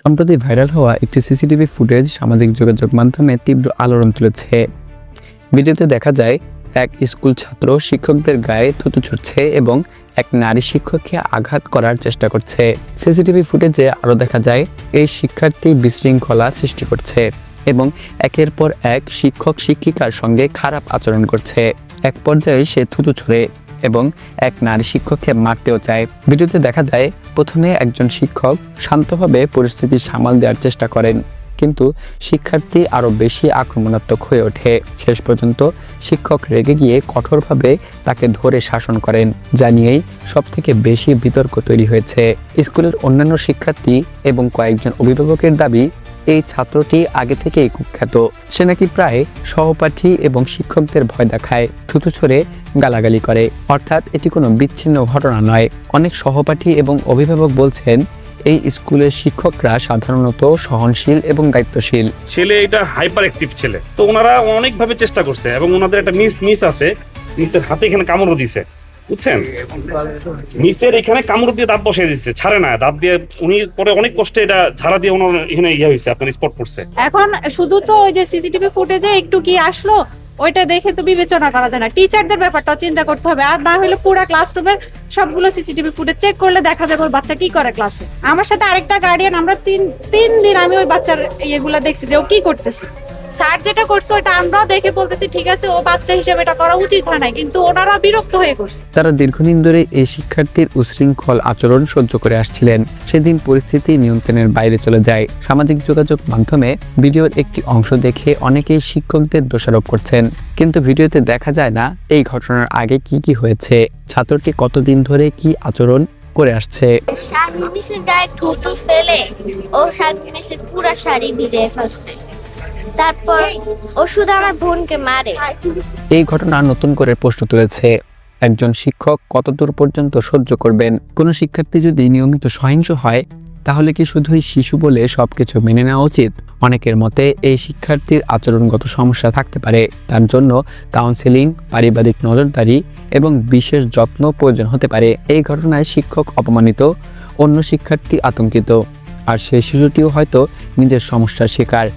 সম্প্রতি ভাইরাল হওয়া একটি সিসিটিভি ফুটেজ সামাজিক যোগাযোগ মাধ্যমে তীব্র আলোড়ন তুলেছে। ভিডিওতে দেখা যায় এক স্কুল ছাত্র শিক্ষকদের গায়ে থুতু ছুঁড়ছে এবং এক নারী শিক্ষককে আঘাত করার চেষ্টা করছে। সিসিটিভি ফুটেজে আরও দেখা যায় এই শিক্ষার্থী বিশৃঙ্খলা সৃষ্টি করছে এবং একের পর এক শিক্ষক শিক্ষিকার সঙ্গে খারাপ আচরণ করছে। এক পর্যায়ে সে থুতু ছুঁড়ে এবং এক নারী শিক্ষককে মারতেও চায়। ভিডিওতে দেখা যায় প্রথমে একজন শিক্ষক শান্তভাবে পরিস্থিতি সামাল দেওয়ার চেষ্টা করেন, কিন্তু শিক্ষার্থী আরও বেশি আক্রমণাত্মক হয়ে ওঠে। শেষ পর্যন্ত শিক্ষক রেগে গিয়ে কঠোরভাবে তাকে ধরে শাসন করেন, যা নিয়েই সবথেকে বেশি বিতর্ক তৈরি হয়েছে। স্কুলের অন্যান্য শিক্ষার্থী এবং কয়েকজন অভিভাবকের দাবি, এই ছাত্রটি আগে থেকেই কুখ্যাত। সে নাকি প্রায় সহপাঠী এবং শিক্ষকদের ভয় দেখায়, থুতু ছুঁড়ে গালাগালি করে। অর্থাৎ এটি কোনো বিচ্ছিন্ন ঘটনা নয়। অনেক সহপাঠী এবং অভিভাবক বলছেন এই স্কুলের শিক্ষকরা সাধারণত সহনশীল এবং দায়িত্বশীল। ছেলে এটা হাইপার অ্যাক্টিভ ছেলে, তো ওনারা অনেকভাবে চেষ্টা করছে এবং ওনাদের একটা মিস আছে। মিসের হাতে এখানে কামড় দিছে, বুঝছেন? মিসের এখানে কামড় দিয়ে দাঁত বসিয়ে দিচ্ছে, ছাড়ে না দাঁত দিয়ে। উনি পরে অনেক কষ্টে এটা ঝাড়া দিয়ে ওনার এখানে ইয়ে হয়েছে, আপনার স্পট পড়ছে। এখন শুধু তো ওই যে সিসিটিভি ফুটেজে একটু কি আসলো ওইটা দেখে তো বিবেচনা করা যায় না, টিচারদের ব্যাপারটাও চিন্তা করতে হবে। আর না হলে পুরো ক্লাসরুমের সবগুলো সিসিটিভি ফুটেজ চেক করলে দেখা যাবে ওই বাচ্চা কি করে ক্লাসে। আমার সাথে আরেকটা গার্ডিয়ান, আমরা তিন দিন আমি ওই বাচ্চার ইয়েগুলো দেখছি যে ও কি করতেছে। স্যার যেটা করছে ওটা আমরাও দেখে বলতেছি ঠিক আছে, ও বাচ্চা হিসেবে এটা করা উচিত হয় না, কিন্তু ওনারা বিরক্ত হয়ে করছে। তারা দীর্ঘদিন ধরে এই শিক্ষার্থীর উশৃঙ্খল আচরণ সহ্য করে আসছিলেন। সেদিন পরিস্থিতি নিয়ন্ত্রণের বাইরে চলে যায়। সামাজিক যোগাযোগ মাধ্যমে ভিডিওর একটি অংশ দেখে অনেকেই শিক্ষকদের দোষারোপ করছেন, কিন্তু ভিডিওতে দেখা যায় না এই ঘটনার আগে কি হয়েছে, ছাত্রটি কতদিন ধরে কি আচরণ করে আসছে। শারমিন মিসের গায়ে থুতু ফেলে ও শারমিন মিসের পুরো শাড়ি ভিজিয়ে ফেলছে। তারপর ও শুধু আমার বোনকে মারে। এই ঘটনা নতুন করে প্রশ্ন তুলেছে, একজন শিক্ষক কতদূর পর্যন্ত সহ্য করবেন? কোনো শিক্ষার্থী যদি নিয়মিত সহিংস হয় তাহলে কি শুধুই শিশু বলে সবকিছু মেনে নেওয়া উচিত? অনেকের মতে এই শিক্ষার্থীর আচরণগত সমস্যা থাকতে পারে, তার জন্য কাউন্সেলিং, পারিবারিক নজরদারি এবং বিশেষ যত্ন প্রয়োজন হতে পারে। এই ঘটনায় শিক্ষক অপমানিত, অন্য শিক্ষার্থী আতঙ্কিত, আর সেই শিশুটিও হয়তো নিজের সমস্যার শিকার।